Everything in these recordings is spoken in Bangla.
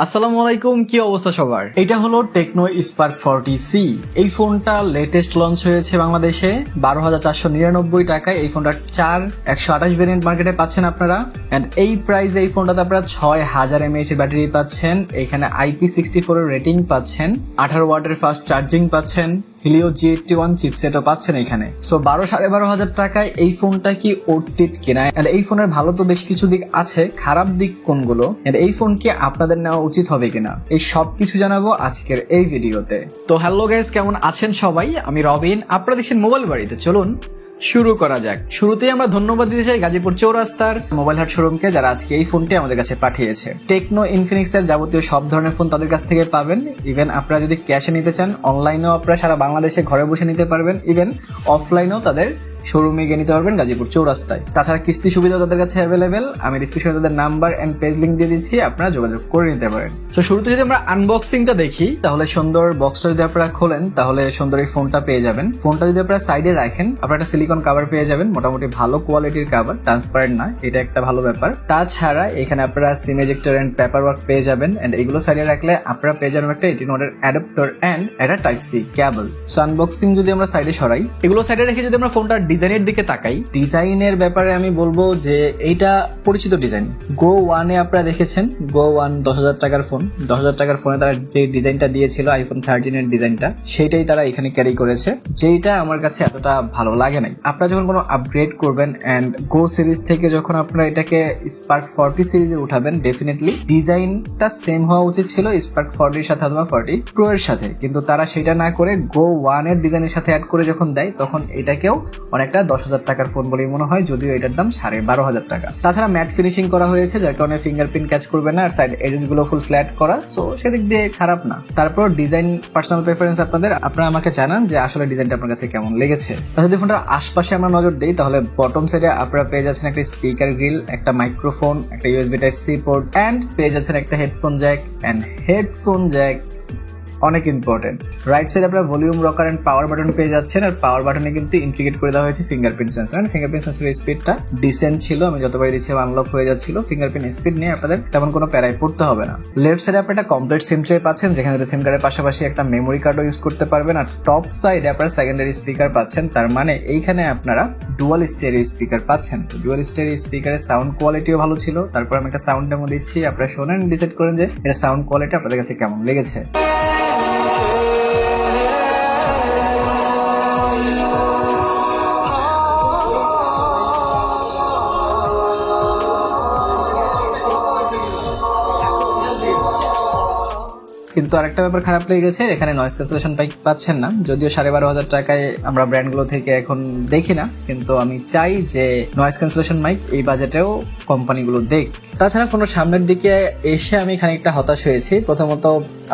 আসসালামু আলাইকুম, কি অবস্থা সবার? এটা হলো টেকনো স্পার্ক 40C। এই ফোনটা লেটেস্ট লঞ্চ হয়েছে বাংলাদেশে 12,499 টাকায়। এই ফোনটার 128 ভেরিয়েন্ট মার্কেটে পাচ্ছেন আপনারা। এন্ড এই প্রাইসে এই ফোনটাতে আপনারা 6000 mAh এর ব্যাটারি পাচ্ছেন, এখানে IP64 এর রেটিং পাচ্ছেন, 18 ওয়াটের ফাস্ট চার্জিং পাচ্ছেন, হিলিও G81 চিপসেটও পাচ্ছেন এখানে। সো 12,500 টাকায় এই ফোনটা কি অর্থিত কিনা? এন্ড এই ফোনের ভালো তো বেশ কিছু দিক আছে, খারাপ দিক কোনগুলো, এন্ড এই ফোন কি আপনাদের নেওয়া উচিত হবে কিনা, এই সব কিছু জানাবো আজকের এই ভিডিওতে। তো হ্যালো গাইস, কেমন আছেন সবাই? আমি রবিন, আপনারা দেখছেন মোবাইল বাড়িতে। চলুন শুরু করা যাক। শুরুতেই আমরা ধন্যবাদ দিতে চাই গাজীপুর চৌরাস্তার মোবাইল হাট শোরুমকে, যারা আজকে এই ফোনটি আমাদের কাছে পাঠিয়েছে। টেকনো ইনফিনিক্স এর যাবতীয় সব ধরনের ফোন তাদের কাছ থেকে পাবেন। ইভেন আপনারা যদি ক্যাশে নিতে চান, অনলাইনেও আপনারা সারা বাংলাদেশে ঘরে বসে নিতে পারবেন। ইভেন অফলাইনেও তাদের শোরুমে গিয়ে নিতে পারবেন গাজীপুর চৌরাস্তায়। তাছাড়া কিস্তি সুবিধা তাদের কাছে অ্যাভেলেবেল। আমি ডিসক্রিপশনে তাদের নাম্বার এন্ড পেজ লিংক দিয়ে দিচ্ছি, আপনারা যোগাযোগ করে নিতে পারেন। তো শুরুতে যদি আমরা আনবক্সিংটা দেখি, তাহলে সুন্দর বক্সটা যদি আপনারা খোলেন তাহলে সুন্দর এই ফোনটা পেয়ে যাবেন। ফোনটা যদি আপনারা সাইডে রাখেন, আপনারা একটা সিলিকন কভার পেয়ে যাবেন, মোটামুটি ভালো কোয়ালিটির কভার, ট্রান্সপারেন্ট না, এটা একটা ভালো ব্যাপার। তাছাড়া এখানে আপনারা সিম এজেক্টর এন্ড পেপার ওয়ার্ক পেয়ে যাবেন। এন্ড এগুলো সাইডে রাখলে আপনারা পেয়ে যাবেন একটা 18 ওয়াটের অ্যাডাপ্টার এন্ড একটা type C cable. So unboxing যদি আমরা সাইডে সরাই, এগুলো সাইডে রেখে যদি আমরা ফোনটার ডিজাইনের দিকে তাকাই, ডিজাইনের ব্যাপারে আমি বলবো যে এইটা পরিচিত ডিজাইন। গো ওয়ানে আপনারা দেখেছেন, গো ওয়ান 10,000 টাকার ফোন, 10,000 টাকার ফোনে তারা যে ডিজাইনটা দিয়েছিল আইফোন 13 এর ডিজাইনটা, সেইটাই তারা এখানে ক্যারি করেছে, যেটা আমার কাছে এতটা ভালো লাগে নাই। আপনারা যখন কোনো আপগ্রেড করবেন এন্ড গো সিরিজ থেকে যখন আপনারা এটাকে স্পার্ক 40 সিরিজে উঠাবেন, ডেফিনেটলি ডিজাইনটা সেম হওয়া উচিত ছিল স্পার্ক 40 এর সাথে অথবা 40 প্রো এর সাথে, কিন্তু তারা সেটা না করে গো ওয়ান এর ডিজাইনের সাথে অ্যাড করে যখন দেয়, তখন এটাকেও অনেকটা 10,000 টাকার ফোন বলেই মনে হয়, যদিও এটার দাম 12,500 টাকা। তাছাড়া ম্যাট ফিনিশিং করা হয়েছে, যার কারণে ফিঙ্গারপ্রিন্ট ক্যাচ করবে না, আর সাইড এজেস গুলো ফুল ফ্ল্যাট করা, সো সেদিক দিয়ে খারাপ না। তারপর ডিজাইন পার্সোনাল প্রেফারেন্স আপনারা আমাকে জানান যে আসলে ডিজাইনটা আপনার কাছে কেমন লেগেছে। যদি ফোনটার আশপাশে আমরা নজর দিই, তাহলে বটম সাইডে আপনারা পেয়ে যাচ্ছেন একটা স্পিকার গ্রিল, একটা মাইক্রোফোন, একটা USB type C port, and পেয়ে যাচ্ছেন একটা headphone jack. And headphone jack অনেক ইম্পর্টেন্ট। রাইট সাইড আপনারা volume rocker and power button পেয়ে যাচ্ছেন, আর পাওয়ার বাটনে কিন্তু ইন্টিগ্রেট করে দেওয়া হয়েছে ফিঙ্গারপ্রিন্ট সেন্সর। ফিঙ্গারপ্রিন্ট সেন্সরের স্পিডটা ডিসেন্ট ছিল, আমি যতবারই দিচ্ছি আনলক হয়ে যাচ্ছিল। ফিঙ্গারপ্রিন্ট স্পিড নিয়ে আপনাদের তেমন কোনো প্যারায় পড়তে হবে না। লেফট সাইডে আপনারা একটা কমপ্লিট সিম ট্রে পাচ্ছেন, যেখানে সিম কার্ডের পাশাপাশি একটা মেমোরি কার্ডও ইউজ করতে পারবেন। আর টপ সাইডে আপনারা সেকেন্ডারি স্পিকার পাচ্ছেন, তার মানে এইখানে আপনারা ডুয়াল স্টেরিও স্পিকার পাচ্ছেন। ডুয়াল স্টেরিও স্পিকারের সাউন্ড কোয়ালিটিও ভালো ছিল। তারপর আমি একটা সাউন্ড ডেমো দিচ্ছি, আপনারা শোনেন, ডিসাইড করেন যে এটা সাউন্ড কোয়ালিটি আপনাদের কাছে কেমন লেগেছে। কিন্তু আরেকটা ব্যাপার খারাপ লেগে গেছে, এখানে নয়েজ ক্যান্সেলেশন মাইক পাচ্ছেন না, যদিও 12,500 টাকায় আমরা ব্র্যান্ডগুলো থেকে এখন দেখি না, কিন্তু আমি চাই যে নয়েজ ক্যান্সেলেশন মাইক এই বাজেটেও কোম্পানিগুলো দেখ। তাছাড়া ফোনের সামনের দিকে এসে আমি খানিকটা হতাশ হয়েছি। প্রথমত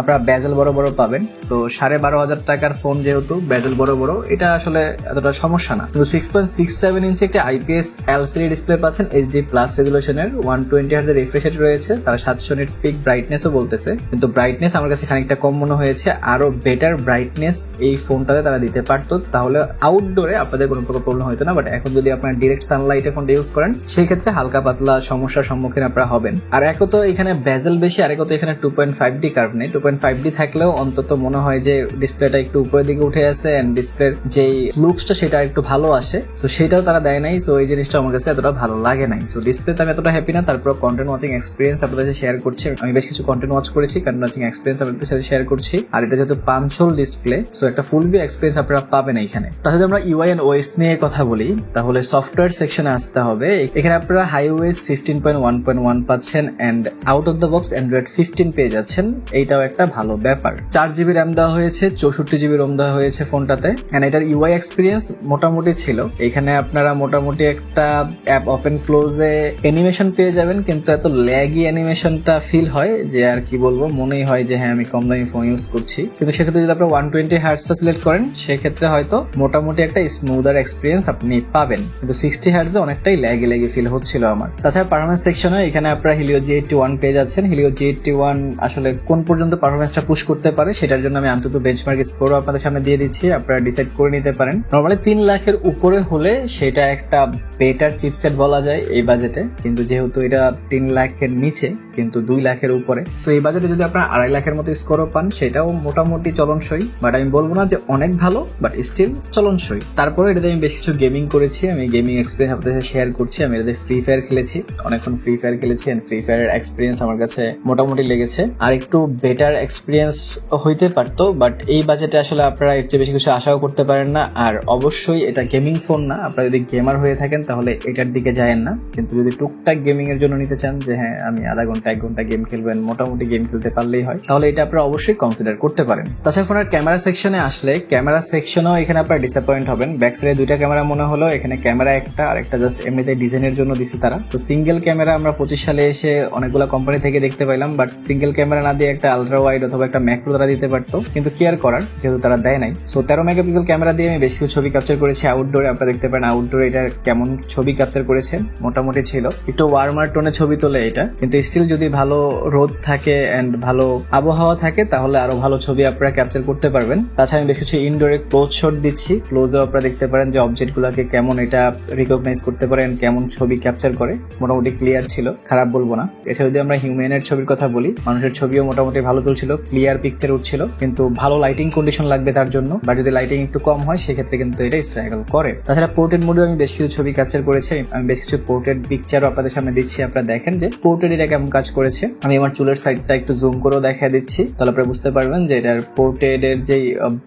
আপনারা ব্যাজেল বড় বড় পাবেন, তো 12,500 টাকার ফোন যেহেতু ব্যাজেল বড় বড়, এটা আসলে এতটা সমস্যা না। 6.67 ইঞ্চি একটা IPS LCD ডিসপ্লে পাচ্ছেন, HD প্লাস রেজুলেশনের, 120 Hz এর রিফ্রেশ রেট রয়েছে, তারা 700 নিটস পিক ব্রাইটনেসও বলতেছে, কিন্তু ব্রাইটনেস আমার কাছে খানিকটা কম মনে হয়েছে। আরো বেটার ব্রাইটনেস এই ফোনটাতে তারা দিতে পারতো, তাহলে আউটডোরে আপনাদের কোনো প্রকার প্রবলেম হতো না। বাট এখন যদি আপনারা ডিরেক্ট সানলাইটে ফোনটা ইউজ করেন, সেই ক্ষেত্রে হালকা পাতলা সমস্যার সম্মুখীন আপনারা হবেন। আর এক তো এখানে বেজেল বেশি, আর এক তো এখানে 2.5D কার্ভ নেই। 2.5D থাকলেও অন্তত মনে হয় যে ডিসপ্লেটা একটু উপরের দিকে উঠে আসে, এন্ড ডিসপ্লের যেই লুকসটা সেটা একটু ভালো আসে, সো সেটাও তারা দেয় নাই। সো এই জিনিসটা আমার কাছে এতটা ভালো লাগে নাই। সো ডিসপ্লেতে আমি এতটা হ্যাপি না। তারপর কন্টেন্ট ওয়াচিং এক্সপিরিয়েন্স আপনাদের সাথে শেয়ার করছি। আমি বেশ কিছু কন্টেন্ট ওয়াচ করেছি, কন্টেন্ট ওয়াচিং এক্সপিরিয়েন্স আপনাদের সাথে শেয়ার করছি। আর এটা যেহেতু পাঞ্চল ডিসপ্লে, সো একটা ফুল ভিউ এক্সপিরিয়েন্স আপনারা পাবেন এখানে। তাহলে আমরা UI এন্ড OS নিয়ে কথা বলি, তাহলে সফটওয়্যার সেকশনে আসতে হবে। এখানে আপনারা iOS 15.1.1 পাচ্ছেন, and out of the box Android 15 পেয়ে যাচ্ছেন, এইটাও একটা ভালো ব্যাপার। 4GB র্যাম দেওয়া হয়েছে, 64GB রোম দেওয়া হয়েছে ফোনটাতে, এন্ড এটার UI এক্সপিরিয়েন্স মোটামুটি ছিল। এখানে আপনারা মোটামুটি একটা অ্যাপ ওপেন ক্লোজে অ্যানিমেশন পেয়ে যাবেন, কিন্তু এত ল্যাগি অ্যানিমেশনটা ফিল হয় যে আর কি বলবো, মনেই হয় যে হ্যাঁ হ্যাঁ আমি কম দামি ফোন ইউজ করছি, কিন্তু সেক্ষেত্রে যদি আপনারা 120 হার্টজটা সিলেক্ট করেন সেক্ষেত্রে হয়তো মোটামুটি একটা স্মুদার এক্সপিরিয়েন্স আপনি পাবেন, কিন্তু 60 হার্টজে অনেকটাই ল্যাগে ফিল হচ্ছিল আমার। তাছাড়া পারফরমেন্স সেকশনে এখানে আপনারা Helio G81 পেয়ে যাচ্ছেন। Helio G81 আসলে কোন পর্যন্ত পারফরমেন্সটা পুশ করতে পারে সেটার জন্য আমি অন্তত বেঞ্চমার্ক স্কোরও আপনাদের সামনে দিয়ে দিচ্ছি, আপনারা ডিসাইড করে নিতে পারেন। নরমালি 3 লাখের উপরে হলে সেটা একটা বেটার চিপসেট বলা যায় এই বাজেটে, কিন্তু যেহেতু এটা 3 লাখের নিচে কিন্তু 2 লাখের উপরে, সো এই বাজেটে যদি আপনারা 2.5 লাখের মতো স্কোরও পান সেটাও মোটামুটি চলনসই, বাট আমি বলবো না যে অনেক ভালো, বাট স্টিল চলনসই। তারপরে এটাতে আমি বেশ কিছু গেমিং করেছি, আমি গেমিং এক্সপিরিয়েন্স আপনাদের সাথে শেয়ার করছি। আমি এটাতে ফ্রি ফায়ার খেলেছি, অনেকক্ষণ ফ্রি ফায়ার খেলেছি, এন্ড ফ্রি ফায়ারের এক্সপিরিয়েন্স আমার কাছে মোটামুটি লেগেছে। আর একটু বেটার এক্সপিরিয়েন্স হইতে পারতো, বাট এই বাজেটে আসলে আপনারা এর চেয়ে বেশি কিছু আশাও করতে পারেন না। আর অবশ্যই এটা গেমিং ফোন না, আপনারা যদি গেমার হয়ে থাকেন তাহলে এটার দিকে যায়েন না, কিন্তু যদি টুকটাক গেমিং এর জন্য নিতে চান যে হ্যাঁ আমি আধা ঘন্টা 1 ঘন্টা গেম খেলবেন, মোটামুটি গেম খেলতে পারলেই হয়, তাহলে এটা আপনারা অবশ্যই কনসিডার করতে পারেন। তাছাড়া ফোনের ক্যামেরা সেকশনে আসলে ক্যামেরা সেকশনও এখানে আপনারা ডিসঅ্যাপয়েন্ট হবেন। ব্যাক সাইডে 2টা ক্যামেরা মনে হলো, এখানে ক্যামেরা একটা আর একটা জাস্ট এমনিতে ডিজাইনের জন্য দিছে তারা। তো সিঙ্গেল ক্যামেরা আমরা 25 সালে এসে অনেকগুলো কোম্পানি থেকে দেখতে পাইলাম, বাট সিঙ্গেল ক্যামেরা না দিয়ে একটা আলট্রা ওয়াইড অথবা একটা ম্যাক্রো তারা দিতে পারতো, কিন্তু কেয়ার করার যেহেতু তারা দেয় নাই। সো 13 মেগাপিক্সেল ক্যামেরা দিয়ে আমি বেশ কিছু ছবি ক্যাপচার করেছি আউটডোরে। আপনারা দেখতে পারেন আউটডোরে এটা কেমন ছবি ক্যাপচার করেছে, মোটামুটি ছিল। একটু ওয়ার্মার টোনে ছবি তোলে এটা, কিন্তু স্টিল যদি ভালো রোদ থাকে এন্ড ভালো আবহাওয়া থাকে তাহলে আরো ভালো ছবি আপনারা ক্যাপচার করতে পারবেন। তাছাড়া আমি বেশ কিছু ইনডোরে ক্লোজ শট দিচ্ছি, ক্লোজেও আপনারা দেখতে পারেন যে অবজেক্ট গুলাকে কেমন এটা রিকগনাইজ করতে পারেন, কেমন ছবি ক্যাপচার করে, মোটামুটি ক্লিয়ার ছিল, খারাপ বলবো না। এছাড়া যদি আমরা হিউম্যানের ছবির কথা বলি, মানুষের ছবিও মোটামুটি ভালো তুলছিল, ক্লিয়ার পিকচার উঠছিল, কিন্তু ভালো লাইটিং কন্ডিশন লাগবে তার জন্য, বা যদি লাইটিং একটু কম হয় সেক্ষেত্রে কিন্তু এটা স্ট্রাগল করে। তাছাড়া পোর্ট্রেট মোডে আমি বেশ কিছু ছবি ক্যাপচার করেছি, আমি বেশ কিছু পোর্ট্রেট পিকচারও আপনাদের সামনে দিচ্ছি, আপনারা দেখেন যে পোর্ট্রেট এটা কেমন কাজ করেছে। আমি আমার চুলের সাইডটা একটু জুম করেও দেখা দিচ্ছি, তাহলে আপনারা বুঝতে পারবেন যে এটার পোর্ট্রেট এর যে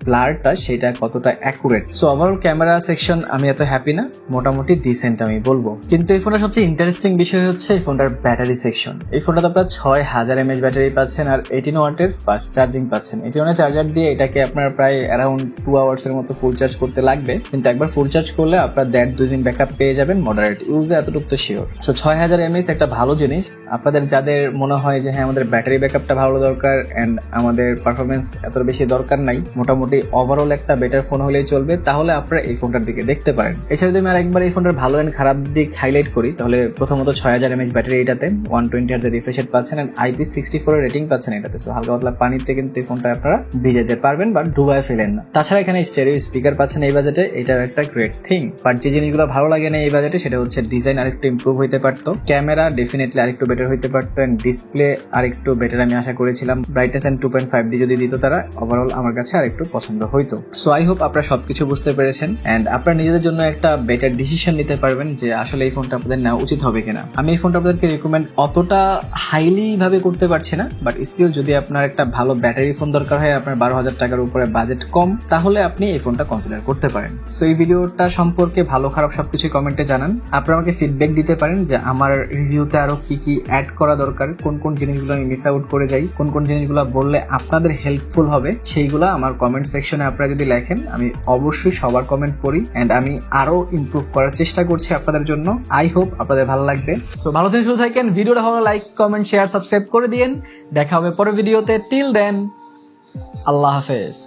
ব্লারটা সেটা কতটা accurate. So overall camera section আমি এত হ্যাপি না, মোটামুটি ডিসেন্ট আমি বলবো। কিন্তু এই ফোনটার সবচেয়ে ইন্টারেস্টিং বিষয় হচ্ছে এই ফোনটার ব্যাটারি সেকশন। এই ফোনটাতে আপনারা 6000 mAh ব্যাটারি পাচ্ছেন আর 18 ওয়াটের ফাস্ট চার্জিং পাচ্ছেন। 18 ওয়াটের চার্জার দিয়ে এটাকে আপনার প্রায় অ্যারাউন্ড 2 আওয়ার্স এর মতো ফুল চার্জ করতে লাগবে, কিন্তু একবার ফুল চার্জ করলে আপনার 1.5-2 দিন ব্যাকআপ পেয়ে যাবেন মডারেট ইউজে, এতটুকু তো শিওর। সো 6000 mAh একটা ভালো জিনিস। আপনাদের যাদের মনে হয় যে হ্যাঁ আমাদের ব্যাটারি ব্যাকআপটা ভালো দরকার এন্ড আমাদের পারফরমেন্স এত বেশি দরকার নাই, মোটামুটি ওভারঅল একটা বেটার ফোন হলেই চলবে, তাহলে আপনারা এই ফোনটার দিকে দেখতে পারেন। এছাড়া যদি আমি আরেকবার এই ফোনটার ভালো এন্ড খারাপ দিক হাইলাইট করি, তাহলে প্রথমত 6000 mAh ব্যাটারি এটাতে, 120 Hz রিফ্রেশ রেট পাচ্ছেন এন্ড IP64 এর রেটিং পাচ্ছেন এটাতে। সো হালকা পাতলা পানিতে কিন্তু এই ফোনটা আপনারা ভিজাতে পারবেন, বাট ডুবায় ফেলেন না। তাছাড়া এখানে স্টেরিও স্পিকার পাচ্ছেন এই বাজেটে, এটাও একটা গ্রেট থিং। বাট যে জিনিসগুলো ভালো লাগে না এই বাজেটে সেটা হচ্ছে ডিজাইন আরেকটু ইমপ্রুভ হইতে পারতো, ক্যামেরা ডেফিনেটলি আরেকটু বেটার হইতে পারতো, এন্ড ডিসপ্লে আরেকটু বেটার আমি আশা করেছিলাম। ব্রাইটনেস এন্ড 2.5D যদি দিত তারা, ওভারঅল আমার কাছে আরেকটু পছন্দ হইতো। সো আই হোপ আপনারা সবকিছু বুঝতে পেরেছেন এন্ড আপনারা নিজেদের জন্য একটা বেটার ডিসিশন নিতে পারবেন যে আসলে এই ফোনটা আপনাদের নেওয়া উচিত হবে কিনা। আমি এই ফোনটা আপনাদেরকে রিকমেন্ড অতটা হাইলি ভাবে করতে পারছি না, বাট স্টিল যদি আপনার একটা ভালো ব্যাটারি ফোন দরকার হয়, আপনার 12,000 টাকার উপরে বাজেট কম, তাহলে আপনি এই ফোনটা কনসিডার করতে পারেন। সো এই ভিডিওটা সম্পর্কে ভালো খারাপ সবকিছু কমেন্টে জানান। আপনারা আমাকে ফিডব্যাক দিতে পারেন যে আমার রিভিউতে আরো কি কি অ্যাড করা দরকার, কোন কোন জিনিসগুলো আমি মিস আউট করে যাই, কোন কোন জিনিসগুলো বললে আপনাদের হেল্পফুল হবে, সেইগুলো আমার কমেন্ট সেকশনে আপনারা যদি লেখেন আমি অবশ্যই সবার কমেন্ট পড়ি এন্ড আমি আরো ইমপ্রুভ করার চেষ্টা করছি আপনাদের জন্য। আই হোপ আপনাদের ভালো লাগবে। সো ভালো দিন শুরু থাকেন, ভিডিওটা ভালো লাইক কমেন্ট শেয়ার সাবস্ক্রাইব করে দিয়েন। দেখা হবে পরের ভিডিওতে। টিল দেন আল্লাহ হাফেজ।